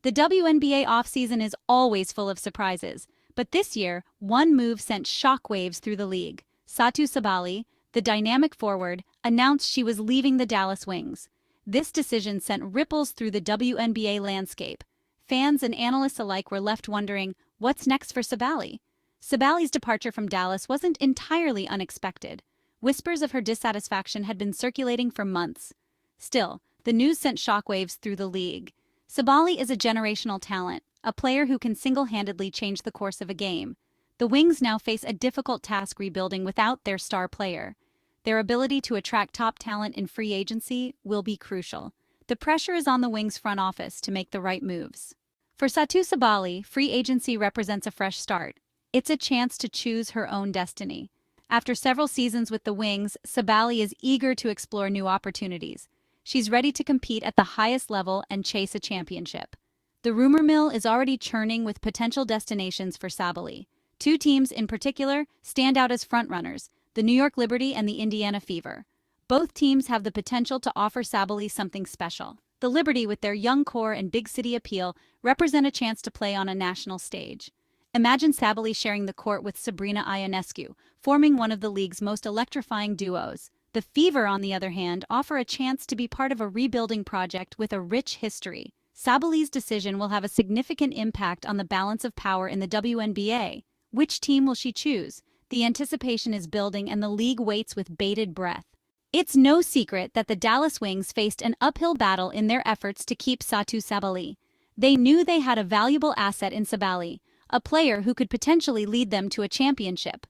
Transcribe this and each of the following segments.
The WNBA offseason is always full of surprises, but this year, one move sent shockwaves through the league. Satou Sabally, the dynamic forward, announced she was leaving the Dallas Wings. This decision sent ripples through the WNBA landscape. Fans and analysts alike were left wondering, what's next for Sabally? Sabally's departure from Dallas wasn't entirely unexpected. Whispers of her dissatisfaction had been circulating for months. Still, the news sent shockwaves through the league. Sabally is a generational talent, a player who can single-handedly change the course of a game. The Wings now face a difficult task rebuilding without their star player. Their ability to attract top talent in free agency will be crucial. The pressure is on the Wings' front office to make the right moves. For Satou Sabally, free agency represents a fresh start. It's a chance to choose her own destiny. After several seasons with the Wings, Sabally is eager to explore new opportunities. She's ready to compete at the highest level and chase a championship. The rumor mill is already churning with potential destinations for Sabally. Two teams in particular stand out as frontrunners, the New York Liberty and the Indiana Fever. Both teams have the potential to offer Sabally something special. The Liberty, with their young core and big city appeal, represent a chance to play on a national stage. Imagine Sabally sharing the court with Sabrina Ionescu, forming one of the league's most electrifying duos. The Fever, on the other hand, offer a chance to be part of a rebuilding project with a rich history. Sabally's decision will have a significant impact on the balance of power in the WNBA. Which team will she choose? The anticipation is building and the league waits with bated breath. It's no secret that the Dallas Wings faced an uphill battle in their efforts to keep Satou Sabally. They knew they had a valuable asset in Sabally, a player who could potentially lead them to a championship.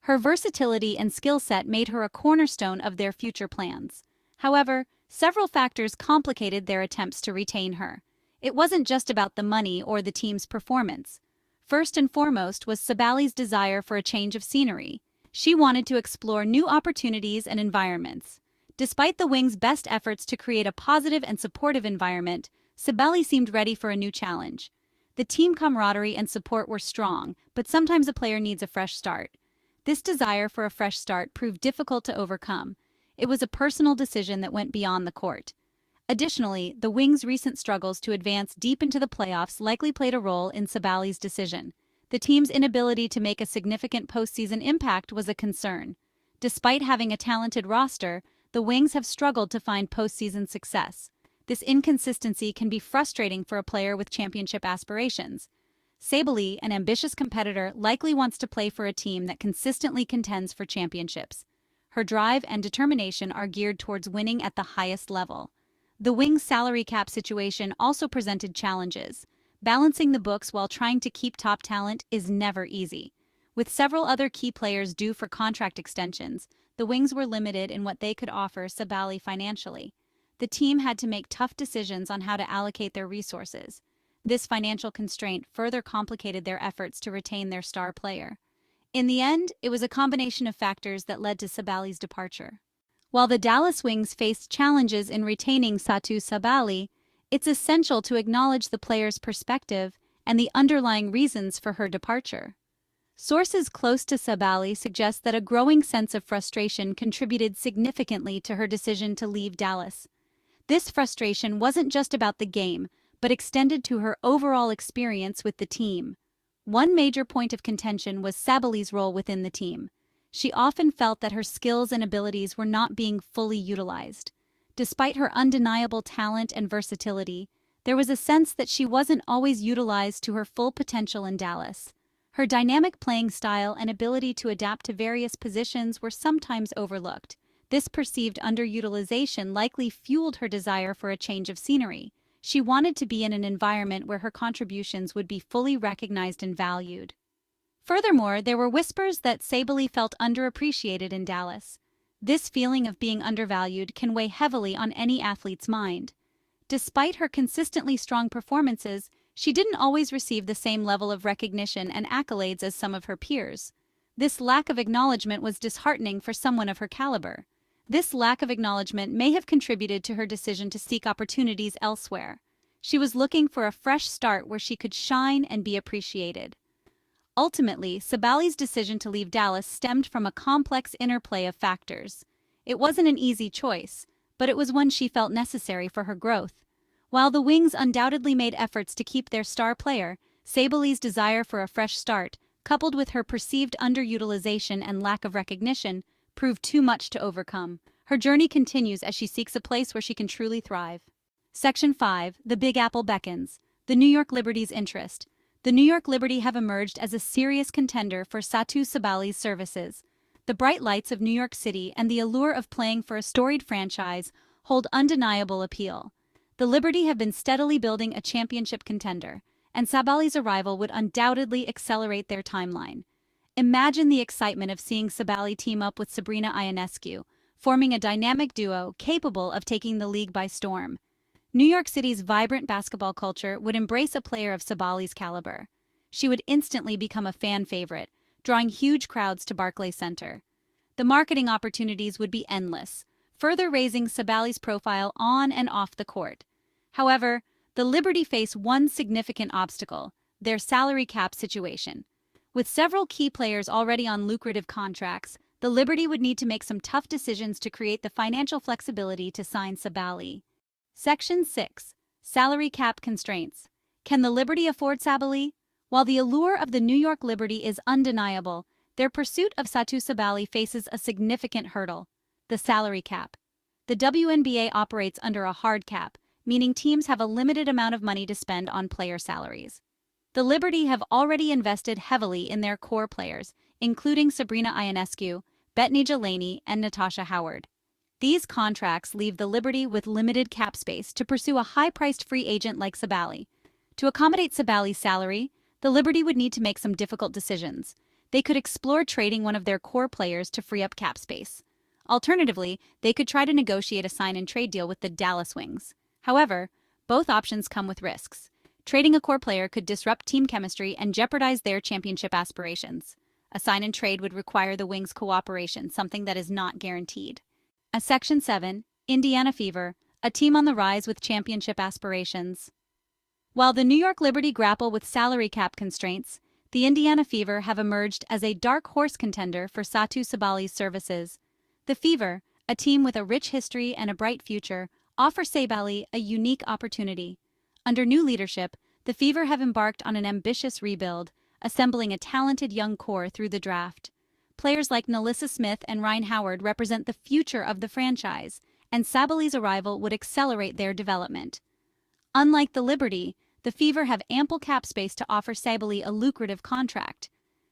Her versatility and skill set made her a cornerstone of their future plans. However, several factors complicated their attempts to retain her. It wasn't just about the money or the team's performance. First and foremost was Sabally's desire for a change of scenery. She wanted to explore new opportunities and environments. Despite the Wings' best efforts to create a positive and supportive environment, Sabally seemed ready for a new challenge. The team camaraderie and support were strong, but sometimes a player needs a fresh start. This desire for a fresh start proved difficult to overcome. It was a personal decision that went beyond the court. Additionally, the Wings' recent struggles to advance deep into the playoffs likely played a role in Sabally's decision. The team's inability to make a significant postseason impact was a concern. Despite having a talented roster, the Wings have struggled to find postseason success. This inconsistency can be frustrating for a player with championship aspirations. Sabally, an ambitious competitor, likely wants to play for a team that consistently contends for championships. Her drive and determination are geared towards winning at the highest level. The Wings' salary cap situation also presented challenges. Balancing the books while trying to keep top talent is never easy. With several other key players due for contract extensions, the Wings were limited in what they could offer Sabally financially. The team had to make tough decisions on how to allocate their resources. This financial constraint further complicated their efforts to retain their star player. In the end, it was a combination of factors that led to Sabally's departure. While the Dallas Wings faced challenges in retaining Satou Sabally, it's essential to acknowledge the player's perspective and the underlying reasons for her departure. Sources close to Sabally suggest that a growing sense of frustration contributed significantly to her decision to leave Dallas. This frustration wasn't just about the game, but extended to her overall experience with the team. One major point of contention was Sabally's role within the team. She often felt that her skills and abilities were not being fully utilized. Despite her undeniable talent and versatility, there was a sense that she wasn't always utilized to her full potential in Dallas. Her dynamic playing style and ability to adapt to various positions were sometimes overlooked. This perceived underutilization likely fueled her desire for a change of scenery. She wanted to be in an environment where her contributions would be fully recognized and valued. Furthermore, there were whispers that Sabally felt underappreciated in Dallas. This feeling of being undervalued can weigh heavily on any athlete's mind. Despite her consistently strong performances, she didn't always receive the same level of recognition and accolades as some of her peers. This lack of acknowledgement was disheartening for someone of her caliber. This lack of acknowledgement may have contributed to her decision to seek opportunities elsewhere. She was looking for a fresh start where she could shine and be appreciated. Ultimately, Sabally's decision to leave Dallas stemmed from a complex interplay of factors. It wasn't an easy choice, but it was one she felt necessary for her growth. While the Wings undoubtedly made efforts to keep their star player, Sabally's desire for a fresh start, coupled with her perceived underutilization and lack of recognition, proved too much to overcome. Her journey continues as she seeks a place where she can truly thrive. Section 5. The Big Apple beckons. The New York Liberty's interest. The New York Liberty have emerged as a serious contender for Satou Sabally's services. The bright lights of New York City and the allure of playing for a storied franchise hold undeniable appeal. The Liberty have been steadily building a championship contender, and Sabally's arrival would undoubtedly accelerate their timeline. Imagine the excitement of seeing Sabally team up with Sabrina Ionescu, forming a dynamic duo capable of taking the league by storm. New York City's vibrant basketball culture would embrace a player of Sabally's caliber. She would instantly become a fan favorite, drawing huge crowds to Barclays Center. The marketing opportunities would be endless, further raising Sabally's profile on and off the court. However, the Liberty face one significant obstacle: their salary cap situation. With several key players already on lucrative contracts, the Liberty would need to make some tough decisions to create the financial flexibility to sign Sabally. Section 6. Salary cap constraints. Can the Liberty afford Sabally? While the allure of the New York Liberty is undeniable, their pursuit of Satou Sabally faces a significant hurdle: the salary cap. The WNBA operates under a hard cap, meaning teams have a limited amount of money to spend on player salaries. The Liberty have already invested heavily in their core players, including Sabrina Ionescu, Bethany Delaney, and Natasha Howard. These contracts leave the Liberty with limited cap space to pursue a high-priced free agent like Sabally. To accommodate Sabally's salary, the Liberty would need to make some difficult decisions. They could explore trading one of their core players to free up cap space. Alternatively, they could try to negotiate a sign-and-trade deal with the Dallas Wings. However, both options come with risks. Trading a core player could disrupt team chemistry and jeopardize their championship aspirations. A sign-and-trade would require the Wings' cooperation, something that is not guaranteed. As Section 7, Indiana Fever, a team on the rise with championship aspirations. While the New York Liberty grapple with salary cap constraints, the Indiana Fever have emerged as a dark horse contender for Satou Sabally's services. The Fever, a team with a rich history and a bright future, offer Sabally a unique opportunity. Under new leadership, the Fever have embarked on an ambitious rebuild, assembling a talented young core through the draft. Players like Nalissa Smith and Ryan Howard represent the future of the franchise, and Sabally's arrival would accelerate their development. Unlike the Liberty, the Fever have ample cap space to offer Sabally a lucrative contract.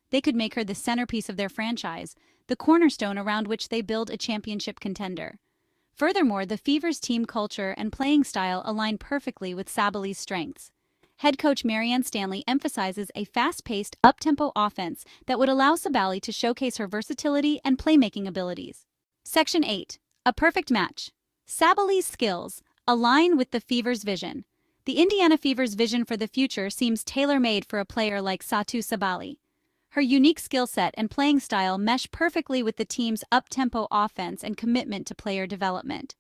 They could make her the centerpiece of their franchise, the cornerstone around which they build a championship contender. Furthermore, the Fever's team culture and playing style align perfectly with Sabally's strengths. Head coach Marianne Stanley emphasizes a fast-paced, up-tempo offense that would allow Sabally to showcase her versatility and playmaking abilities. Section 8. A perfect match. Sabally's skills align with the Fever's vision. The Indiana Fever's vision for the future seems tailor-made for a player like Satou Sabally. Her unique skill set and playing style mesh perfectly with the team's up-tempo offense and commitment to player development.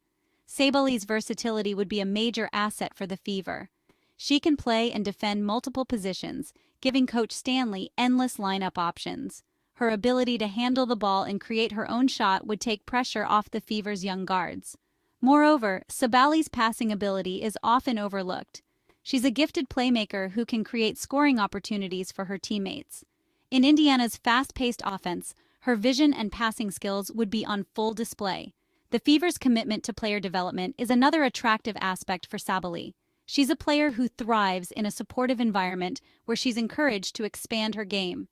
Sabally's versatility would be a major asset for the Fever. She can play and defend multiple positions, giving Coach Stanley endless lineup options. Her ability to handle the ball and create her own shot would take pressure off the Fever's young guards. Moreover, Sabally's passing ability is often overlooked. She's a gifted playmaker who can create scoring opportunities for her teammates. In Indiana's fast-paced offense, her vision and passing skills would be on full display. The Fever's commitment to player development is another attractive aspect for Sabally. She's a player who thrives in a supportive environment where she's encouraged to expand her game.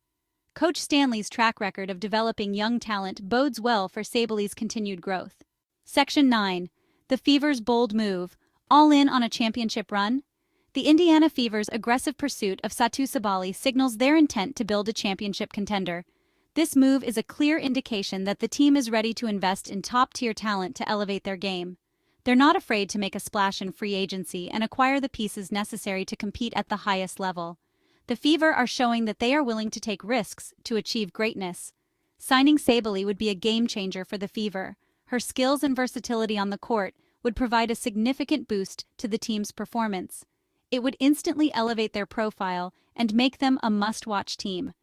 Coach Stanley's track record of developing young talent bodes well for Sabally's continued growth. Section 9. The Fever's bold move. All in on a championship run? The Indiana Fever's aggressive pursuit of Satou Sabally signals their intent to build a championship contender. This move is a clear indication that the team is ready to invest in top-tier talent to elevate their game. They're not afraid to make a splash in free agency and acquire the pieces necessary to compete at the highest level. The Fever are showing that they are willing to take risks to achieve greatness. Signing Sabally would be a game-changer for the Fever. Her skills and versatility on the court would provide a significant boost to the team's performance. It would instantly elevate their profile and make them a must-watch team.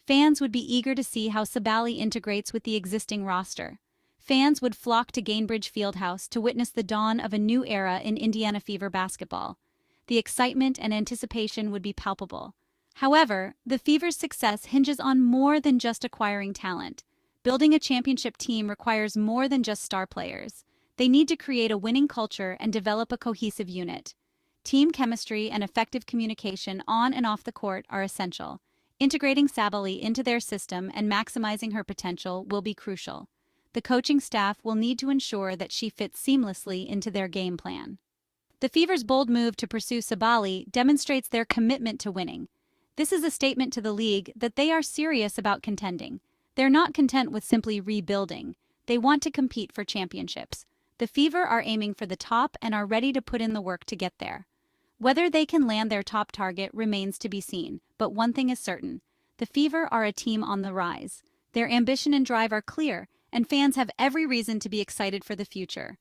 Fans would be eager to see how Sabally integrates with the existing roster. fans would flock to Gainbridge Fieldhouse to witness the dawn of a new era in Indiana Fever basketball. The excitement and anticipation would be palpable. However, the Fever's success hinges on more than just acquiring talent. Building a championship team requires more than just star players. They need to create a winning culture and develop a cohesive unit. Team chemistry and effective communication on and off the court are essential. Integrating Sabally into their system and maximizing her potential will be crucial. The coaching staff will need to ensure that she fits seamlessly into their game plan. The Fever's bold move to pursue Sabally demonstrates their commitment to winning. This is a statement to the league that they are serious about contending. They're not content with simply rebuilding. They want to compete for championships. The Fever are aiming for the top and are ready to put in the work to get there. Whether they can land their top target remains to be seen, but one thing is certain. The Fever are a team on the rise. Their ambition and drive are clear, and fans have every reason to be excited for the future.